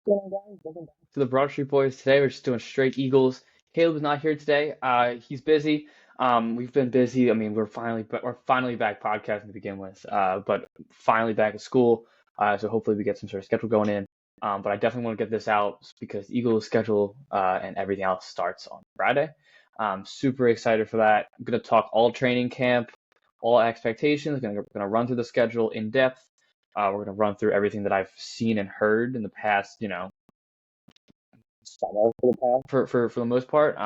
Welcome back to the Broad Street Boys. Today we're just doing straight Eagles. Caleb is not here today. He's busy. We've been busy. I mean, we're finally back podcasting to begin with. But finally back at school. So hopefully we get some sort of schedule going in. But I definitely want to get this out because Eagles schedule and everything else starts on Friday. Super excited for that. I'm gonna talk all training camp, all expectations. Gonna run through the schedule in depth. We're gonna run through everything that I've seen and heard in the past, summer for the past for the most part.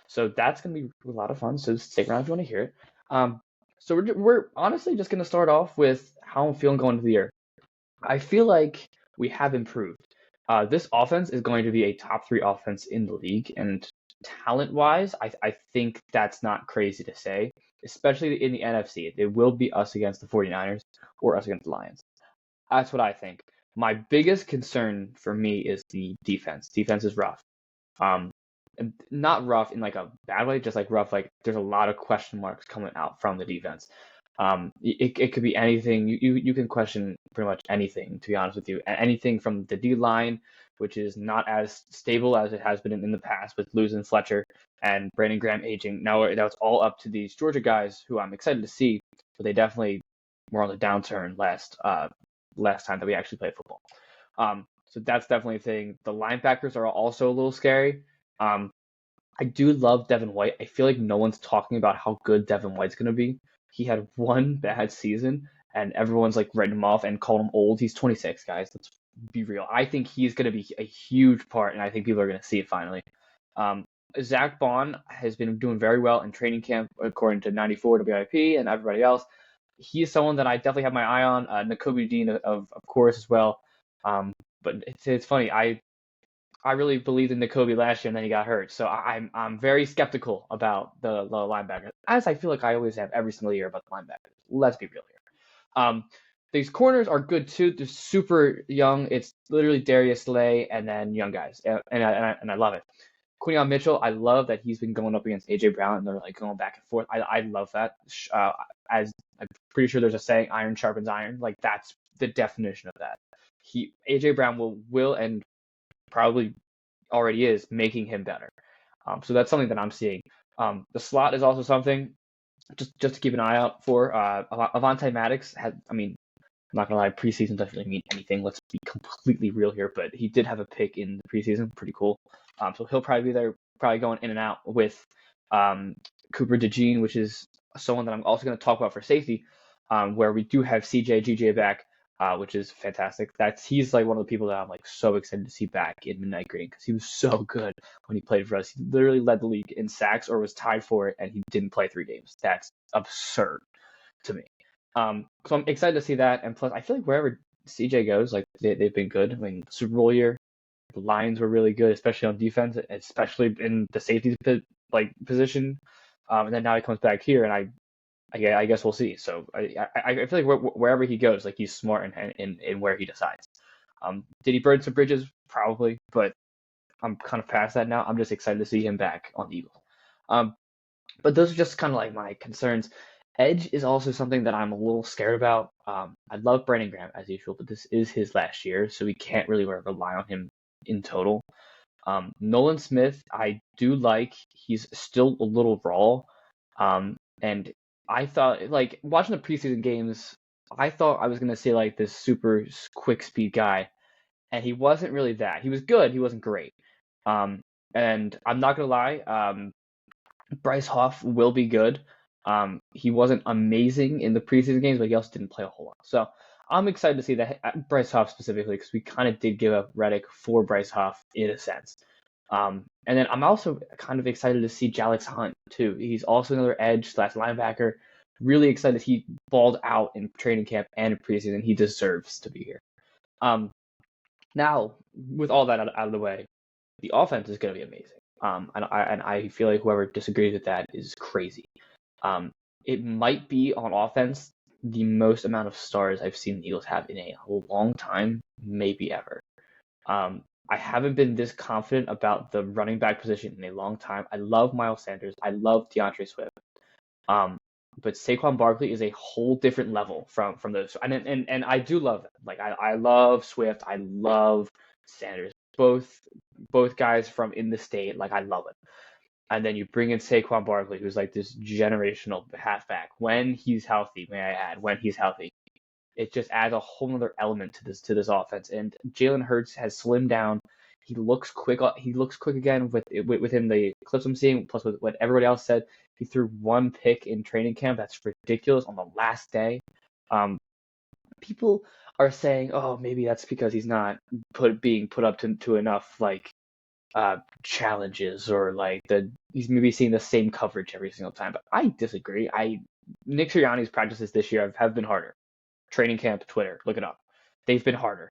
So that's gonna be a lot of fun. So stick around if you want to hear it. So we're honestly just gonna start off with how I'm feeling going into the year. I feel like we have improved. This offense is going to be a top three offense in the league, and talent wise, I think that's not crazy to say, especially in the NFC. It will be us against the 49ers or us against the Lions. That's what I think. My biggest concern for me is the defense. Defense is rough. Um, and not rough in like a bad way, just like rough. Like there's a lot of question marks coming out from the defense. It could be anything. You can question pretty much anything, to be honest with you. Anything from the D line, which is not as stable as it has been in the past with losing Fletcher and Brandon Graham aging. Now it's all up to these Georgia guys who I'm excited to see, but they definitely were on the downturn last time that we actually played football. So that's definitely a thing. The linebackers are also a little scary. Um, I do love Devin White. I feel like no one's talking about how good Devin White's going to be. He had one bad season, and everyone's like writing him off and calling him old. He's 26, guys. Let's be real. I think he's going to be a huge part, and I think people are going to see it finally. Um, Zach Bond has been doing very well in training camp, according to 94 WIP and everybody else. He's someone that I definitely have my eye on. Nakobe Dean, of course, as well. Um, but it's funny. I really believed in Nakobe last year, and then he got hurt. So I'm very skeptical about the linebackers, as I feel like I always have every single year about the linebackers. Let's be real here. These corners are good too. They're super young. It's literally Darius Slay and then young guys, and I love it. Quinion Mitchell, I love that he's been going up against AJ Brown, and they're like going back and forth. I love that. As I'm pretty sure there's a saying, "Iron sharpens iron." Like that's the definition of that. AJ Brown will and probably already is making him better. So that's something that I'm seeing. The slot is also something just to keep an eye out for. Avante Maddox had, I mean, I'm not gonna lie, preseason doesn't really mean anything. Let's be completely real here, but he did have a pick in the preseason, pretty cool. So he'll probably be there, probably going in and out with Cooper DeJean, which is someone that I'm also going to talk about for safety, where we do have CJ GJ back, which is fantastic. He's like one of the people that I'm like so excited to see back in Midnight Green because he was so good when he played for us. He literally led the league in sacks or was tied for it, and he didn't play 3 games. That's absurd to me. So I'm excited to see that, and plus I feel like wherever CJ goes, like they've been good. I mean, Super Bowl year, the Lions were really good, especially on defense, especially in the safety position. And then now he comes back here, and I guess we'll see. So I feel like wherever he goes, like he's smart in where he decides. Did he burn some bridges? Probably, but I'm kind of past that now. I'm just excited to see him back on the Eagles. Um, but those are just kind of like my concerns. Edge is also something that I'm a little scared about. I love Brandon Graham as usual, but this is his last year, so we can't really rely on him in total. Nolan Smith, I do like. He's still a little raw. And I thought, like, watching the preseason games, I thought I was going to see, like, this super quick speed guy. And he wasn't really that. He was good. He wasn't great. Um, and I'm not going to lie, Bryce Huff will be good. He wasn't amazing in the preseason games, but he also didn't play a whole lot. So I'm excited to see that Bryce Huff specifically because we kind of did give up Reddick for Bryce Huff in a sense. And then I'm also kind of excited to see Jalex Hunt too. He's also another edge slash linebacker. Really excited he balled out in training camp and in preseason. He deserves to be here. Um, Now, with all that out of the way, the offense is going to be amazing. And I feel like whoever disagrees with that is crazy. Um, it might be on offense the most amount of stars I've seen the Eagles have in a long time, maybe ever. I haven't been this confident about the running back position in a long time. I love Miles Sanders. I love DeAndre Swift. But Saquon Barkley is a whole different level from those. And I do love them. Like I love Swift. I love Sanders. Both guys from in the state. Like I love it. And then you bring in Saquon Barkley, who's like this generational halfback. When he's healthy, may I add, when he's healthy, it just adds a whole other element to this offense. And Jalen Hurts has slimmed down. He looks quick. He looks quick again within the clips I'm seeing. Plus, with what everybody else said, he threw one pick in training camp. That's ridiculous on the last day. Um, People are saying, oh, maybe that's because he's not being put up to enough challenges, or like he's maybe seeing the same coverage every single time. But I disagree. Nick Sirianni's practices this year have been harder. Training camp, Twitter, look it up. They've been harder.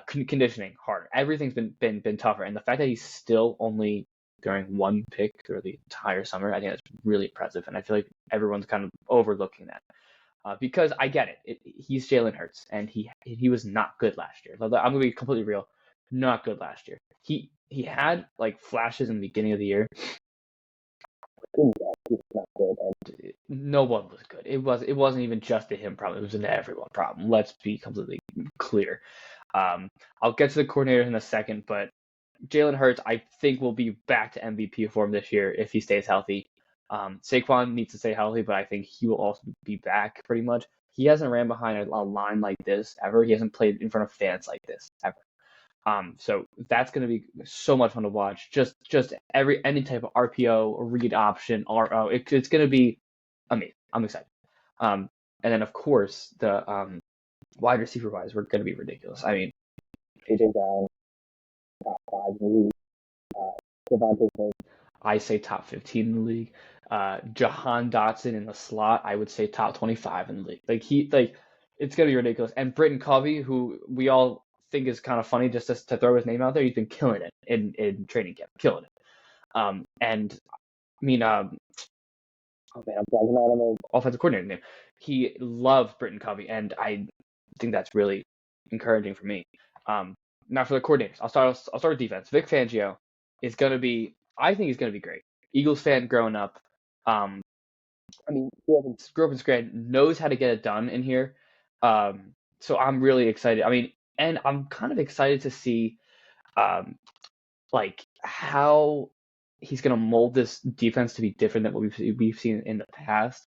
Conditioning harder. Everything's been tougher. And the fact that he's still only throwing one pick through the entire summer, I think that's really impressive. And I feel like everyone's kind of overlooking that. Because I get it. He's Jalen Hurts, and he was not good last year. I'm gonna be completely real, not good last year. He had like flashes in the beginning of the year. He was not good, and no one was good. It wasn't even just a him problem. It was an everyone problem. Let's be completely clear. I'll get to the coordinators in a second, but Jalen Hurts, I think, will be back to MVP form this year if he stays healthy. Saquon needs to stay healthy, but I think he will also be back pretty much. He hasn't ran behind a line like this ever. He hasn't played in front of fans like this ever. So that's going to be so much fun to watch. Just any type of RPO, read option, RO. It's going to be amazing. I'm excited. And then of course the wide receiver wise, we're going to be ridiculous. I mean, AJ Brown, top 5 in the league. Devontae Smith, I say top 15 in the league. Jahan Dotson in the slot, I would say top 25 in the league. It's gonna be ridiculous. And Britton Covey, who we all think is kind of funny just to throw his name out there, he's been killing it in training camp, killing it. And I mean, oh man, I'm blanking on the offensive coordinator name. He loves Britton Covey, and I think that's really encouraging for me. Now for the coordinators, I'll start with defense. Vic Fangio is gonna be. I think he's gonna be great. Eagles fan growing up. I mean, grew up in Scranton, knows how to get it done in here. So I'm really excited. I mean, and I'm kind of excited to see, like how he's gonna mold this defense to be different than what we've seen in the past.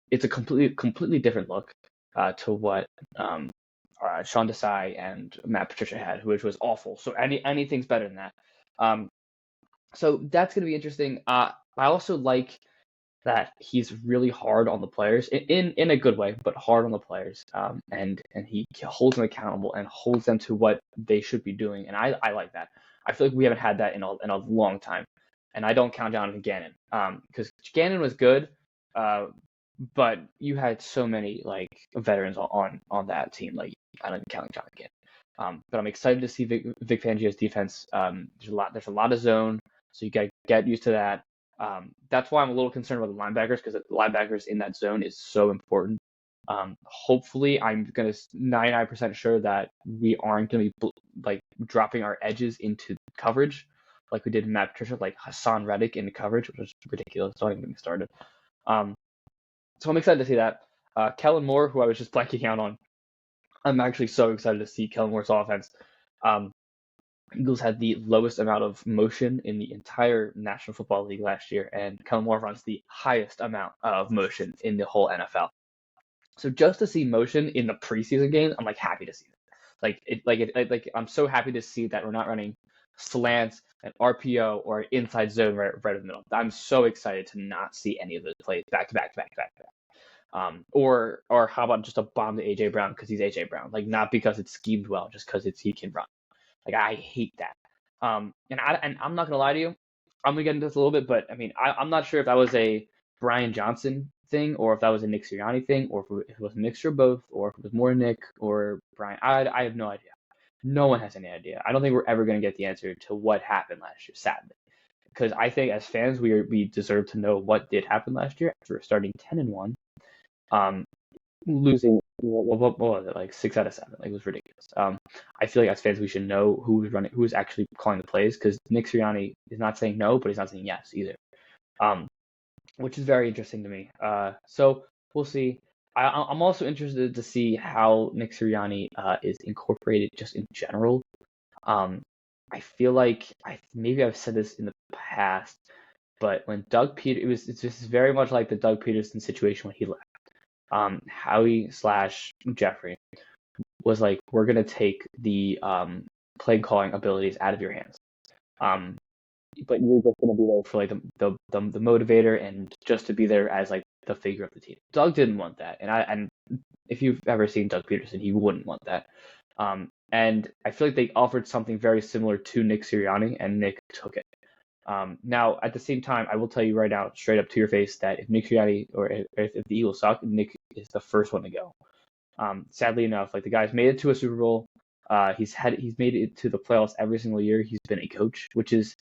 It's a completely different look to what Sean Desai and Matt Patricia had, which was awful. So anything's better than that. So that's going to be interesting. I also like that he's really hard on the players in a good way, but hard on the players. And he holds them accountable and holds them to what they should be doing. And I like that. I feel like we haven't had that in a long time. And I don't count Jonathan Gannon because Gannon was good, but you had so many like veterans on that team. Like I don't even count Jonathan Gannon. But I'm excited to see Vic Fangio's defense. There's a lot of zone. So you got to get used to that. That's why I'm a little concerned about the linebackers, because the linebackers in that zone is so important. Hopefully, I'm going to 99% sure that we aren't going to be like dropping our edges into coverage like we did in Matt Patricia, like Hassan Reddick into coverage, which was ridiculous. Don't even get me started. So I'm excited to see that. Kellen Moore, who I was just blanking out on, I'm actually so excited to see Kellen Moore's offense. Eagles had the lowest amount of motion in the entire National Football League last year, and Kellen Moore runs the highest amount of motion in the whole NFL. So just to see motion in the preseason games, I'm like happy to see it. I'm so happy to see that we're not running slants and RPO or inside zone right in the middle. I'm so excited to not see any of those plays back to back. Or how about just a bomb to AJ Brown because he's AJ Brown, like not because it's schemed well, just because he can run. Like I hate that. And I'm not gonna lie to you. I'm gonna get into this a little bit, but I mean, I'm not sure if that was a Brian Johnson thing or if that was a Nick Sirianni thing, or if it was a mixture of both, or if it was more Nick or Brian. I have no idea. No one has any idea. I don't think we're ever gonna get the answer to what happened last year, sadly, because I think as fans we deserve to know what did happen last year after starting 10-1, losing what was it, like 6 out of 7? Like it was ridiculous. I feel like as fans we should know who was actually calling the plays, because Nick Sirianni is not saying no, but he's not saying yes either. which is very interesting to me. So we'll see. I'm also interested to see how Nick Sirianni is incorporated just in general. Um, I feel like maybe I've said this in the past, but when it's just very much like the Doug Peterson situation when he left. Howie slash Jeffrey was like, we're gonna take the play calling abilities out of your hands. Um, but you're just gonna be there for like the motivator and just to be there as like the figure of the team. Doug didn't want that, and if you've ever seen Doug Peterson, he wouldn't want that. And I feel like they offered something very similar to Nick Sirianni, and Nick took it. Now, at the same time, I will tell you right now, straight up to your face, that if Nick Sirianni or if the Eagles suck, Nick is the first one to go. Sadly enough, like the guy's made it to a Super Bowl. He's made it to the playoffs every single year. He's been a coach, which is,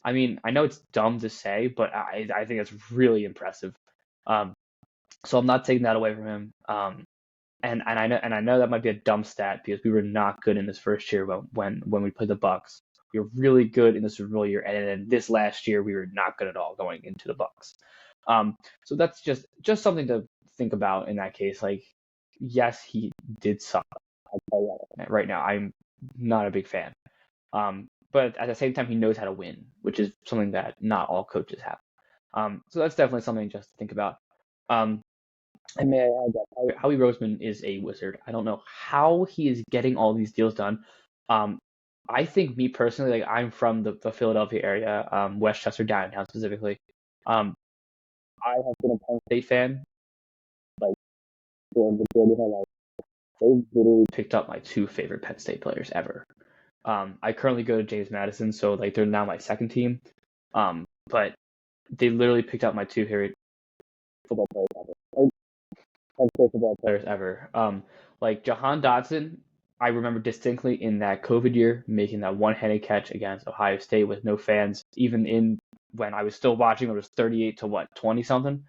I mean, I know it's dumb to say, but I think it's really impressive. Um, so I'm not taking that away from him. And I know that might be a dumb stat because we were not good in this first year when we played the Bucks. We were really good in the Super Bowl year, and then this last year we were not good at all going into the Bucks. So that's just something to think about in that case. Like, yes, he did suck. I'll tell you that right now. I'm not a big fan. But at the same time, he knows how to win, which is something that not all coaches have. So that's definitely something just to think about. Um, and may I add that Howie Roseman is a wizard. I don't know how he is getting all these deals done. Um, I think me personally, like I'm from the Philadelphia area, Westchester downtown specifically. Um, I have been a Penn State fan like for the majority of my life. They've literally picked up my two favorite Penn State players ever. I currently go to James Madison, so like they're now my second team. But they literally picked up my two favorite football players ever. Or Penn State football players ever. Like Jahan Dotson, I remember distinctly in that COVID year making that one-handed catch against Ohio State with no fans, even in when I was still watching. It was 38 to what 20 something.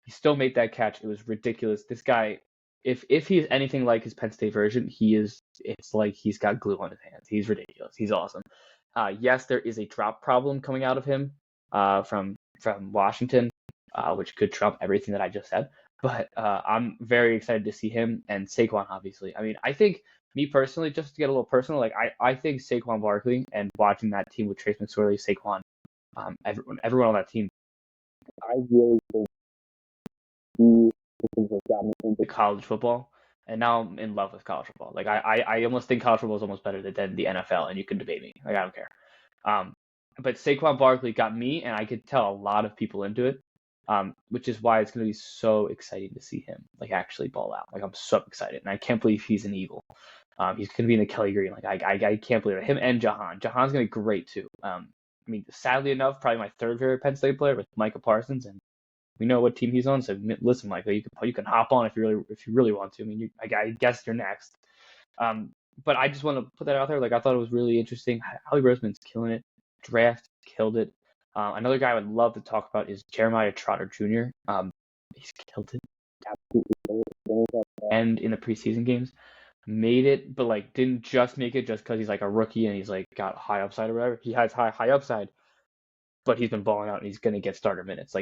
He still made that catch. It was ridiculous. This guy, if he's anything like his Penn State version, he is. It's like he's got glue on his hands. He's ridiculous. He's awesome. Yes, there is a drop problem coming out of him from Washington, which could trump everything that I just said. But I'm very excited to see him and Saquon. Obviously, I mean, I think me personally, just to get a little personal, like I think Saquon Barkley and watching that team with Trace McSorley, Saquon, everyone on that team, I really think he has gotten into college football, and now I'm in love with college football. Like I almost think college football is almost better than the NFL, and you can debate me. Like I don't care. Um, but Saquon Barkley got me, and I could tell a lot of people into it. Which is why it's going to be so exciting to see him like actually ball out. Like I'm so excited, and I can't believe he's an Eagle. He's going to be in the Kelly Green. Like I can't believe it. Him and Jahan. Jahan's going to be great too. I mean, sadly enough, probably my third favorite Penn State player with Micah Parsons, and we know what team he's on. So listen, Michael, you can hop on if you really want to. I mean, I guess you're next. Um, but I just want to put that out there. Like I thought it was really interesting. Howie Roseman's killing it. Draft killed it. Another guy I would love to talk about is Jeremiah Trotter Jr. He's killed it. Absolutely. And in the preseason games, made it, but like didn't just make it just because he's like a rookie and he's like got high upside or whatever. He has high upside, but he's been balling out and he's gonna get starter minutes.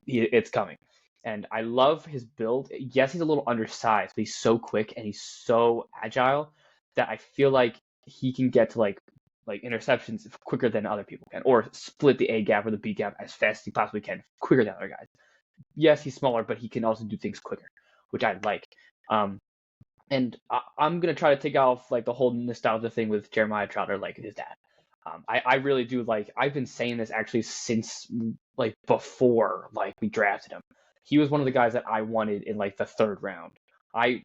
It's coming. And I love his build. Yes, he's a little undersized, but he's so quick and he's so agile that I feel like he can get to like interceptions quicker than other people can, or split the A gap or the B gap as fast as he possibly can, quicker than other guys. Yes, he's smaller, but he can also do things quicker, which I like. Um, and I'm gonna try to take off like the whole nostalgia thing with Jeremiah Trotter, like his dad. I really do like. I've been saying this actually since like before like we drafted him. He was one of the guys that I wanted in like the third round. I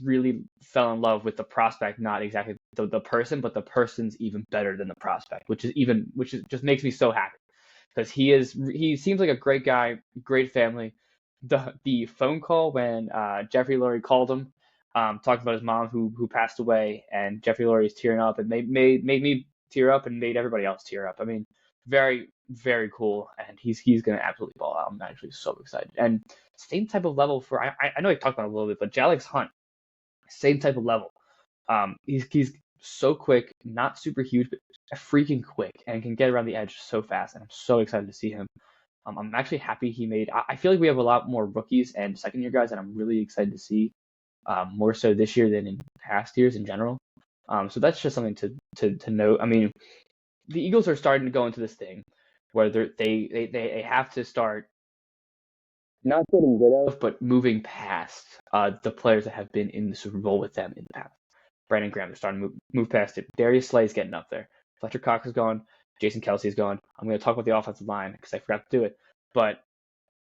really fell in love with the prospect, not exactly the person, but the person's even better than the prospect, which is just makes me so happy because he seems like a great guy, great family. The phone call when Jeffrey Lurie called him, talking about his mom who passed away, and Jeffrey Lurie is tearing up, and made me tear up and made everybody else tear up. I mean, very very cool, and he's gonna absolutely ball out. I'm actually so excited. And same type of level for I know I talked about it a little bit, but Jalix Hunt, same type of level. He's so quick, not super huge, but freaking quick, and can get around the edge so fast. And I'm so excited to see him. I'm actually happy he made. I feel like we have a lot more rookies and second year guys, and I'm really excited to see more so this year than in past years in general. So that's just something to note. I mean, the Eagles are starting to go into this thing where they have to start not getting rid of, but moving past the players that have been in the Super Bowl with them in the past. Brandon Graham, they're starting to move past it. Darius Slay's getting up there. Fletcher Cox is gone. Jason Kelsey's gone. I'm going to talk about the offensive line because I forgot to do it. But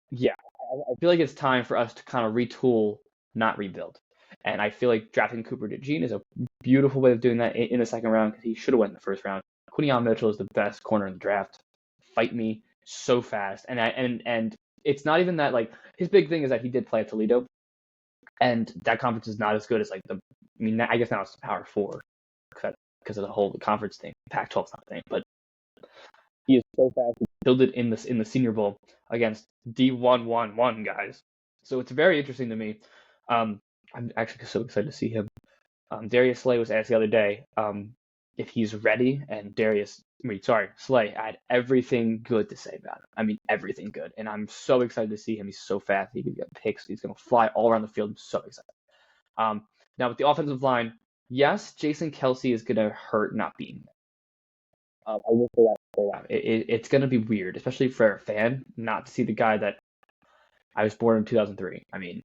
yeah, I feel like it's time for us to kind of retool, not rebuild. And I feel like drafting Cooper DeJean is a beautiful way of doing that in the second round because he should have went in the first round. Quinyon Mitchell is the best corner in the draft. Fight me so fast, and it's not even that like his big thing is that he did play at Toledo, and that conference is not as good as like the. I mean, I guess now it's the Power Four because of the whole conference thing. Pac-12's not a thing, but he is so fast. He killed it in the Senior Bowl against D111 guys. So it's very interesting to me. I'm actually so excited to see him. Darius Slay was asked the other day if he's ready, and Slay had everything good to say about him. I mean, everything good, and I'm so excited to see him. He's so fast. He can get picks. He's going to fly all around the field. I'm so excited. Now with the offensive line, yes, Jason Kelsey is going to hurt not being there. I will say that straight out. It's going to be weird, especially for a fan, not to see the guy that I was born in 2003. I mean,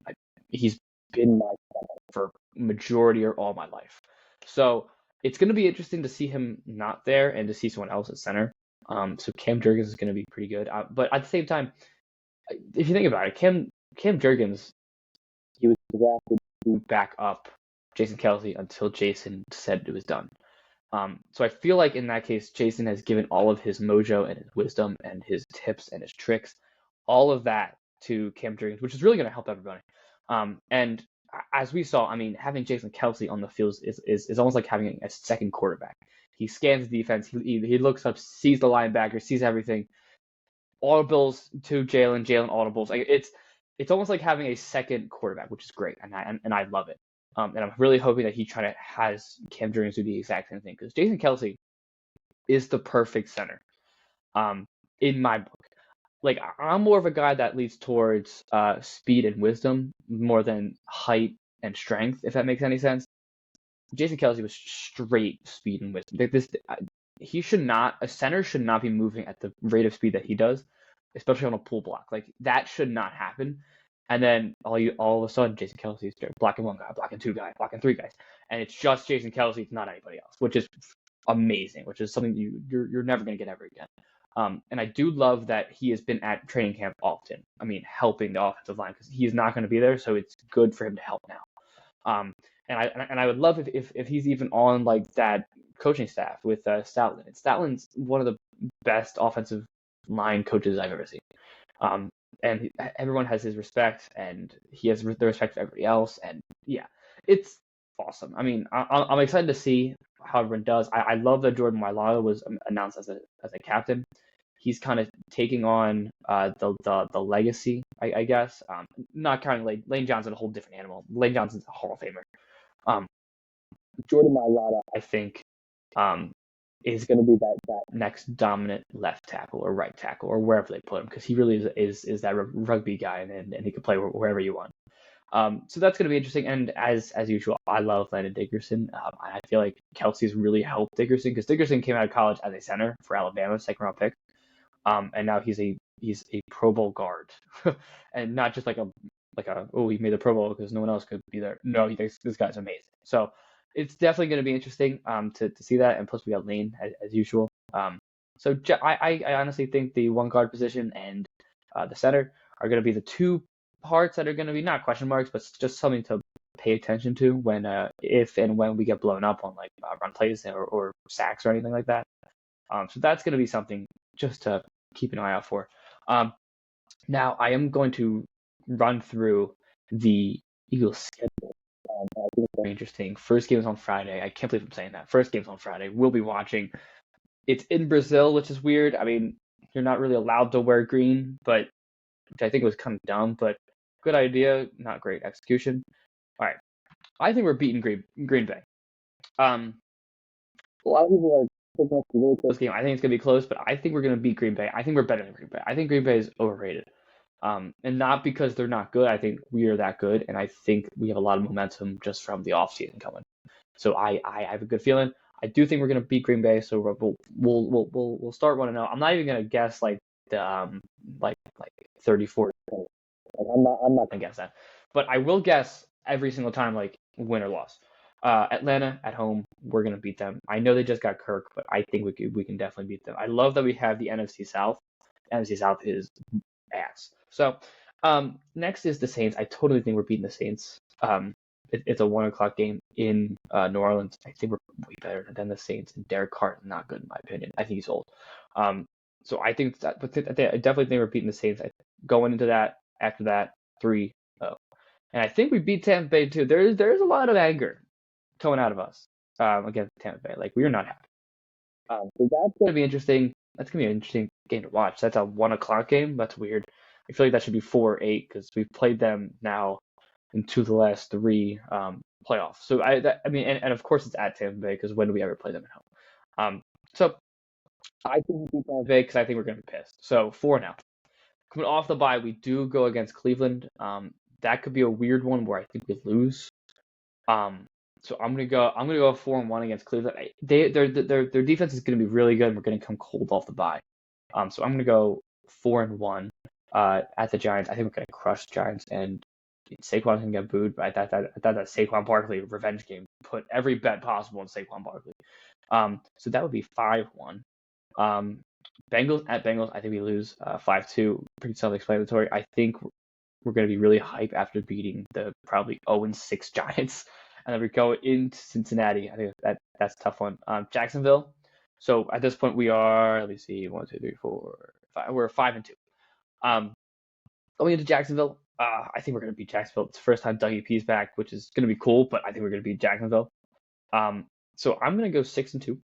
he's been my center for majority or all my life. So it's going to be interesting to see him not there and to see someone else at center. So Cam Jurgens is going to be pretty good. But at the same time, if you think about it, Cam Jurgens, he was drafted to back up Jason Kelsey until Jason said it was done. So I feel like in that case, Jason has given all of his mojo and his wisdom and his tips and his tricks, all of that to Cam Jurgens, which is really going to help everybody. And as we saw, I mean, having Jason Kelsey on the field is almost like having a second quarterback. He scans the defense. He looks up, sees the linebacker, sees everything. Audibles to Jalen audibles. Like, it's almost like having a second quarterback, which is great, and I love it. And I'm really hoping that he has Cam Jurgens do the exact same thing because Jason Kelsey is the perfect center. In my book, like I'm more of a guy that leads towards speed and wisdom more than height and strength, if that makes any sense. Jason Kelsey was straight speed and wisdom. A center should not be moving at the rate of speed that he does, especially on a pull block. Like that should not happen. And then all of a sudden, Jason Kelsey's blocking one guy, blocking two guys, blocking three guys, and it's just Jason Kelsey, it's not anybody else, which is amazing, which is something you're never going to get ever again. And I do love that he has been at training camp often. I mean, helping the offensive line because he's not going to be there, so it's good for him to help now. And I would love if he's even on like that coaching staff with Stoutland. And Stoutland's one of the best offensive line coaches I've ever seen. And everyone has his respect, and he has the respect for everybody else. And yeah, it's awesome. I mean, I'm excited to see how everyone does. I love that Jordan Mailata was announced as a captain. He's kind of taking on the legacy, I guess. Not counting Lane Johnson, a whole different animal. Lane Johnson's a Hall of Famer. Jordan Mailata, I think, is going to be that next dominant left tackle or right tackle or wherever they put him because he really is that rugby guy and he can play wherever you want. So that's going to be interesting. And as usual, I love Landon Dickerson. I feel like Kelsey's really helped Dickerson because Dickerson came out of college as a center for Alabama, second round pick. And now he's a Pro Bowl guard, and not just like a he made the Pro Bowl because no one else could be there. No, he thinks this guy's amazing. So it's definitely going to be interesting to see that. And plus we got Lane as usual. So I honestly think the one guard position and the center are going to be the two parts that are going to be not question marks, but just something to pay attention to when if and when we get blown up on like run plays or sacks or anything like that. So that's going to be something just to keep an eye out for. Now I am going to run through the Eagles schedule. I think it's very interesting. First game is on Friday. I can't believe I'm saying that. First game's on Friday. We'll be watching. It's in Brazil, which is weird. I mean, you're not really allowed to wear green, which I think was kind of dumb, but good idea, not great execution. All right. I think we're beating Green Bay. A lot of people close game. I think it's gonna be close, but I think we're gonna beat Green Bay. I think we're better than Green Bay. I think Green Bay is overrated. And not because they're not good. I think we are that good, and I think we have a lot of momentum just from the offseason coming. So I have a good feeling. I do think we're gonna beat Green Bay. So we'll start 1-0. I'm not even gonna guess like the like 34. Like, I'm not gonna guess that, but I will guess every single time like win or loss. Atlanta at home, we're gonna beat them. I know they just got Kirk, but I think we can definitely beat them. I love that we have the NFC South. NFC South is ass. So next is the Saints. I totally think we're beating the Saints. It's a 1 o'clock game in New Orleans. I think we're way better than the Saints. And Derek Carr, not good in my opinion. I think he's old. So I think that, but I definitely think we're beating the Saints. Going into that, after that, 3-0. And I think we beat Tampa Bay too. There's a lot of anger coming out of us against Tampa Bay. Like we are not happy. So that's gonna be interesting. That's gonna be an interesting game to watch. That's a 1 o'clock game. That's weird. I feel like that should be 4-8 because we've played them now in 2 of the last 3 playoffs. So I mean, and of course it's at Tampa Bay because when do we ever play them at home? So I think we beat Tampa Bay because I think we're gonna be pissed. So 4-0. Coming off the bye, we do go against Cleveland. That could be a weird one where I think we lose. So I'm gonna go 4-1 against Cleveland. Their defense is gonna be really good. And we're gonna come cold off the bye. So I'm gonna go 4-1 at the Giants. I think we're gonna crush the Giants, and Saquon's gonna get booed. But I thought that Saquon Barkley revenge game put every bet possible on Saquon Barkley. So that would be 5-1. Bengals at Bengals. I think we lose 5-2. Pretty self-explanatory. I think we're going to be really hype after beating the probably 0-6 Giants, and then we go into Cincinnati. I think that's a tough one. Jacksonville. So at this point we are. Let me see. 1, 2, 3, 4, 5. We're 5-2. Going into Jacksonville. I think we're going to beat Jacksonville. It's the first time Dougie P's back, which is going to be cool. But I think we're going to beat Jacksonville. So I'm going to go 6-2.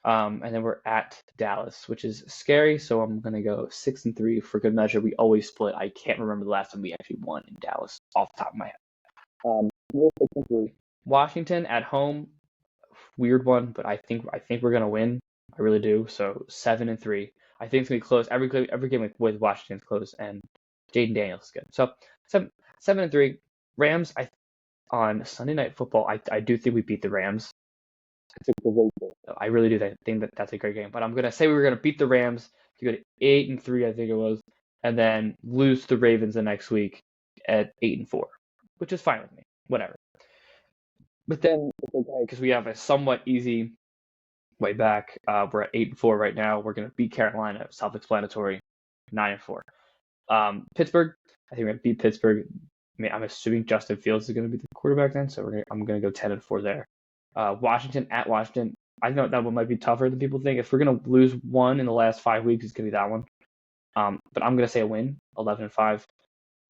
And then we're at Dallas, which is scary. So I'm gonna go 6-3 for good measure. We always split. I can't remember the last time we actually won in Dallas off the top of my head. 6-3. Washington at home, weird one, but I think we're gonna win. I really do. So 7-3. I think it's gonna be close. Every game with Washington's close, and Jaden Daniels is good. So 7-3. Rams. On Sunday Night Football, I do think we beat the Rams. I really do think that's a great game. But I'm gonna say we were gonna beat the Rams to go to 8-3, I think it was, and then lose to the Ravens the next week at 8-4, which is fine with me. Whatever. But then it's okay because we have a somewhat easy way back. We're at 8-4 right now. We're gonna beat Carolina, self-explanatory, 9-4. Pittsburgh. I think we're gonna beat Pittsburgh. I mean, I'm assuming Justin Fields is gonna be the quarterback then, so I'm gonna go 10-4 there. Washington at Washington. I know that one might be tougher than people think. If we're gonna lose one in the last 5 weeks, it's gonna be that one. But I'm gonna say a win, 11-5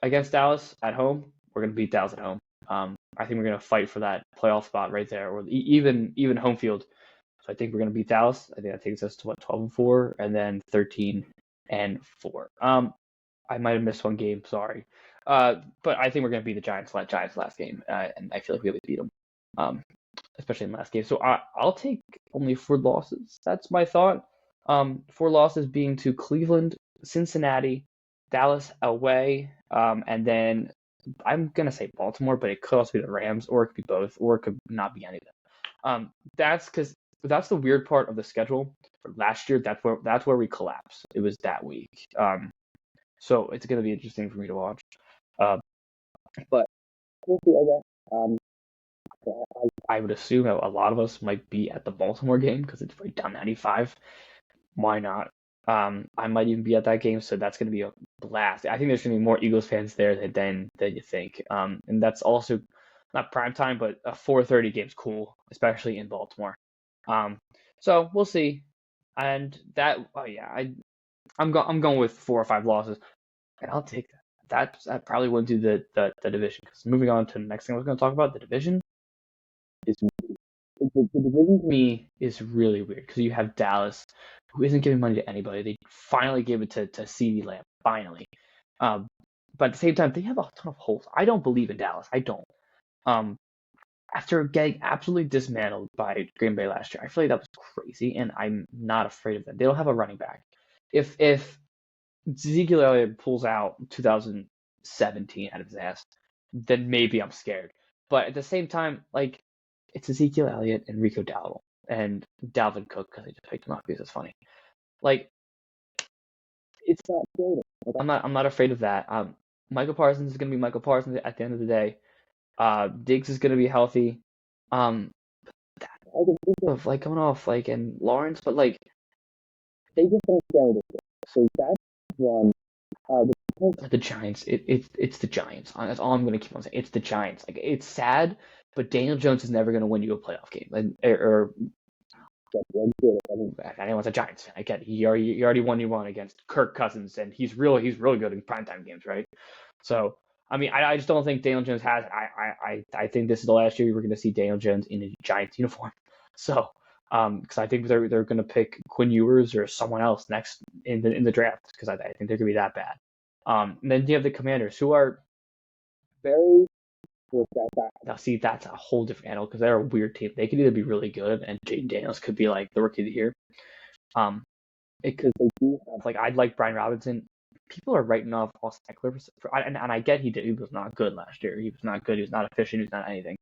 against Dallas at home. We're gonna beat Dallas at home. I think we're gonna fight for that playoff spot right there, or even home field. So I think we're gonna beat Dallas. I think that takes us to 12-4, and then 13-4. I might have missed one game. Sorry. But I think we're gonna beat the Giants last game, and I feel like we always beat them. Especially in the last game. So I'll take only 4 losses. That's my thought. 4 losses being to Cleveland, Cincinnati, Dallas away, and then I'm going to say Baltimore, but it could also be the Rams, or it could be both, or it could not be any of them. That's because that's the weird part of the schedule. For last year, that's where we collapsed. It was that week. So it's going to be interesting for me to watch. But we'll see, I guess. I would assume that a lot of us might be at the Baltimore game because it's right down 95. Why not? I might even be at that game, so that's going to be a blast. I think there's going to be more Eagles fans there than you think. And that's also not prime time, but a 4:30 game's cool, especially in Baltimore. So we'll see. And that, I'm going with 4 or 5 losses, and I'll take that. That probably wouldn't do the division. Because moving on to the next thing I was going to talk about, the division. The division to me is really weird because you have Dallas, who isn't giving money to anybody. They finally gave it to CeeDee Lamb, finally. But at the same time, they have a ton of holes. I don't believe in Dallas. I don't. after getting absolutely dismantled by Green Bay last year. I feel like that was crazy, and I'm not afraid of them. They don't have a running back. If Ezekiel Elliott pulls out 2017 out of his ass, then maybe I'm scared. But at the same time, like it's Ezekiel Elliott and Rico Dowdle and Dalvin Cook because I just picked him up because it's funny. Like it's not scary. Like I'm not afraid of that. Michael Parsons is gonna be Michael Parsons at the end of the day. Diggs is gonna be healthy. Um, I can think of like coming off like and Lawrence, but like they just don't scare me. So that's one. The Giants. It's the Giants. That's all I'm gonna keep on saying. It's the Giants. Like it's sad, but Daniel Jones is never gonna win you a playoff game. Or anyone's a Giants fan. I get it. He already won you one against Kirk Cousins, and he's really good in primetime games, right? So I mean, I just don't think Daniel Jones has. I think this is the last year we're gonna see Daniel Jones in a Giants uniform. So because I think they're gonna pick Quinn Ewers or someone else next in the draft because I think they're gonna be that bad. And then you have the Commanders, who are very now. See, that's a whole different animal because they're a weird team. They could either be really good, and Jaden Daniels could be like the rookie of the year. Because they do have like I'd like Brian Robinson. People are writing off Austin Eckler, and I get he was not good last year. He was not good. He was not efficient. He was not anything.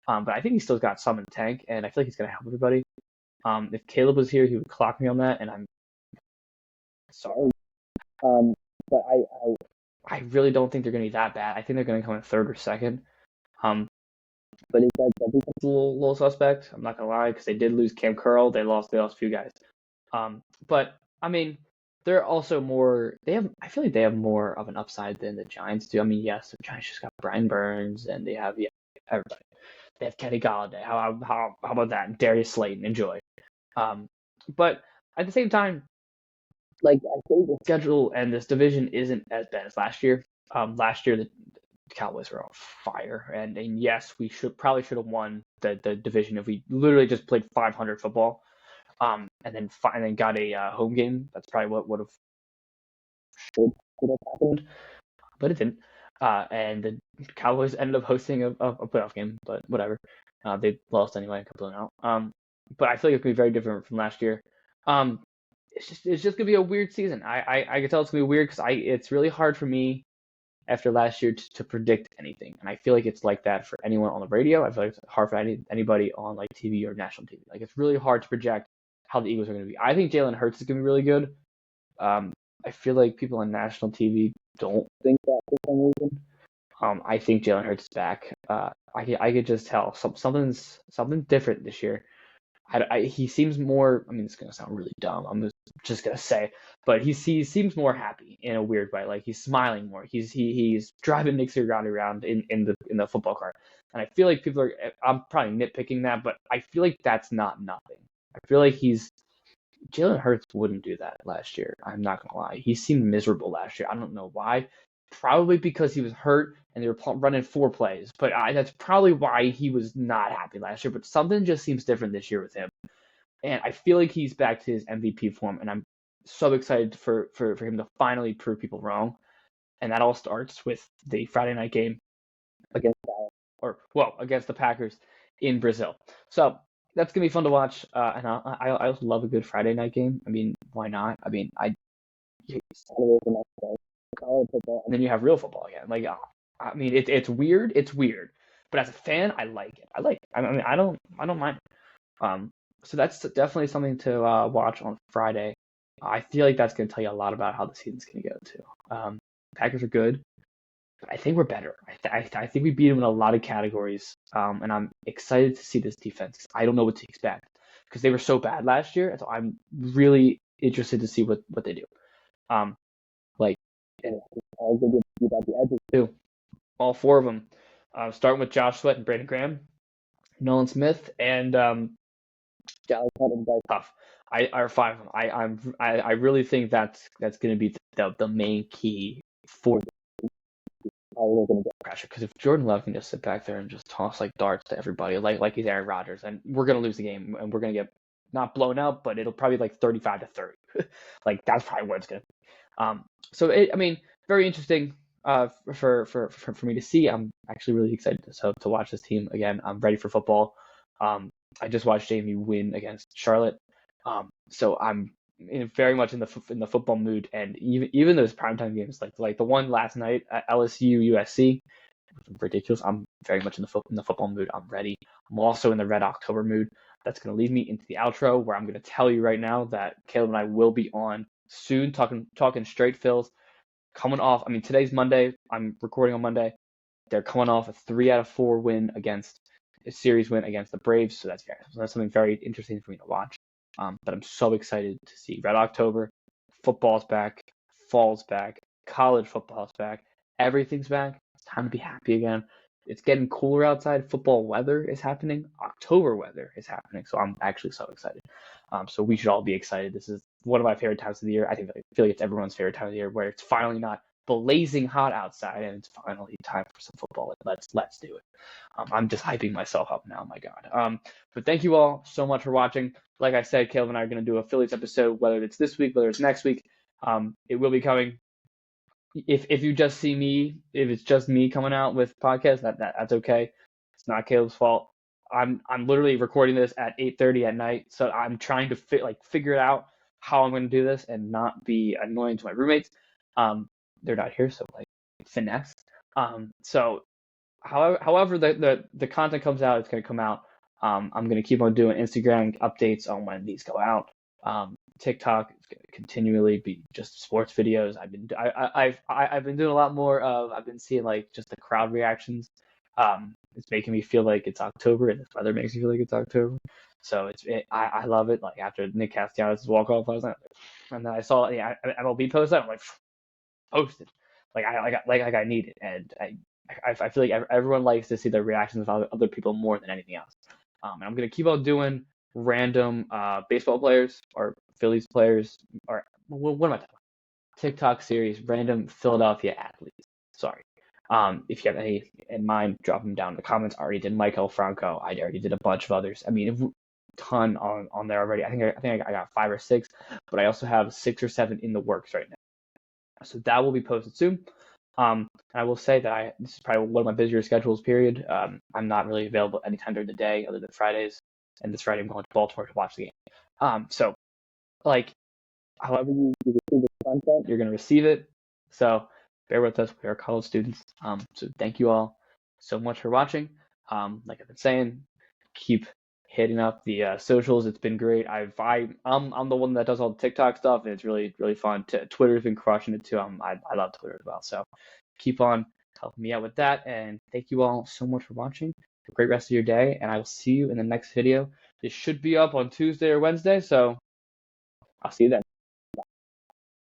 But I think he's still got some in the tank, and I feel like he's gonna help everybody. If Caleb was here, he would clock me on that, and I'm sorry. But I really don't think they're going to be that bad. I think they're going to come in third or second. But it's a little suspect. I'm not going to lie because they did lose Cam Curl. They lost a few guys. But I mean, they're also more. I feel like they have more of an upside than the Giants do. I mean, yes, the Giants just got Brian Burns and they have everybody. They have Kenny Galladay. How about that? Darius Slayton. Enjoy. But at the same time, like I think the schedule and this division isn't as bad as last year. Last year the Cowboys were on fire, and yes, we probably should have won the division if we literally just played 500 football, and then got a home game. That's probably what should have happened, but it didn't. And the Cowboys ended up hosting a playoff game, but whatever. They lost anyway, completely out. But I feel like it's gonna be very different from last year. It's just gonna be a weird season. I can tell it's gonna be weird because it's really hard for me after last year to predict anything, and I feel like it's like that for anyone on the radio. I feel like it's hard for anybody on like TV or national TV. Like it's really hard to project how the Eagles are gonna be. I think Jalen Hurts is gonna be really good. I feel like people on national TV don't think that for some reason. I think Jalen Hurts is back. I could just tell something's different this year. He seems more. I mean, it's gonna sound really dumb. I'm just gonna say, but he seems more happy in a weird way. Like he's smiling more. He's driving Nick Sirianni around in the football cart, and I feel like people are. I'm probably nitpicking that, but I feel like that's not nothing. I feel like Jalen Hurts wouldn't do that last year. I'm not gonna lie. He seemed miserable last year. I don't know why. Probably because he was hurt and they were running 4 plays. But that's probably why he was not happy last year. But something just seems different this year with him. And I feel like he's back to his MVP form. And I'm so excited for him to finally prove people wrong. And that all starts with the Friday night game against against the Packers in Brazil. So that's gonna be fun to watch. And I also love a good Friday night game. I mean, why not? I mean, college football, and then you have real football again. Like, I mean, it's weird. It's weird, but as a fan, I like it. I mean, I don't mind. So that's definitely something to watch on Friday. I feel like that's going to tell you a lot about how the season's going to go too. Packers are good, but I think we're better. I think we beat them in a lot of categories. And I'm excited to see this defense. I don't know what to expect because they were so bad last year, and so I'm really interested to see what they do. And all good about the edges too. All 4 of them, starting with Josh Sweat and Brandon Graham, Nolan Smith, and Dallas Hunt and Bryce Huff. I are 5 of them. I really think that's going to be the main key for how we're going to get pressure. Because if Jordan Love can just sit back there and just toss like darts to everybody, like he's Aaron Rodgers, and we're going to lose the game, and we're going to get not blown out, but it'll probably be like 35-30. Like that's probably what it's going to be. So I mean, very interesting. for me to see. I'm actually really excited to watch this team again. I'm ready for football. I just watched Jamie win against Charlotte. So I'm very much in the football mood, and even those primetime games like the one last night at LSU USC, ridiculous. I'm very much in the football mood. I'm ready. I'm also in the Red October mood. That's going to lead me into the outro, where I'm going to tell you right now that Caleb and I will be on soon, talking straight Phils. Coming off, I mean, today's Monday. I'm recording on Monday. They're coming off a 3 out of 4 win against a series win against the Braves, so that's something very interesting for me to watch. But I'm so excited to see Red October. Football's back, fall's back, college football's back, everything's back. It's time to be happy again. It's getting cooler outside. Football weather is happening. October weather is happening. So I'm actually so excited. So we should all be excited. This is one of my favorite times of the year. I feel like it's everyone's favorite time of the year, where it's finally not blazing hot outside and it's finally time for some football. Let's do it. I'm just hyping myself up now. My God. But thank you all so much for watching. Like I said, Caleb and I are going to do a Phillies episode, whether it's this week, whether it's next week. It will be coming. If you just see me, if it's just me coming out with podcasts, that's okay. It's not Caleb's fault. I'm literally recording this at 8:30 at night, so I'm trying to figure it out how I'm going to do this and not be annoying to my roommates. They're not here, so finesse. So however the content comes out, it's going to come out. I'm going to keep on doing Instagram updates on when these go out. TikTok is going to continually be just sports videos. I've been doing a lot more of. I've been seeing just the crowd reactions. It's making me feel like it's October, and this weather makes me feel like it's October. So I love it. Like after Nick Castellanos' walk off last night, and then I saw the MLB post that, I'm like, posted. I need it, and I feel like everyone likes to see the reactions of other people more than anything else. And I'm gonna keep on doing random baseball players or Phillies players, or what am I talking about? TikTok series, random Philadelphia athletes. Sorry. If you have any in mind, drop them down in the comments. I already did Michael Franco. I already did a bunch of others. I mean, a ton on there already. I think I got 5 or 6, but I also have 6 or 7 in the works right now. So that will be posted soon. And I will say that this is probably one of my busier schedules. Period. I'm not really available anytime during the day other than Fridays. And this Friday I'm going to Baltimore to watch the game. So however you receive this content, you're going to receive it. So bear with us. We are college students. So thank you all so much for watching. Like I've been saying, keep hitting up the socials. It's been great. I'm the one that does all the TikTok stuff, and it's really fun. Twitter's been crushing it too. I love Twitter as well. So keep on helping me out with that. And thank you all so much for watching. Have a great rest of your day, and I will see you in the next video. This should be up on Tuesday or Wednesday, so I'll see you then.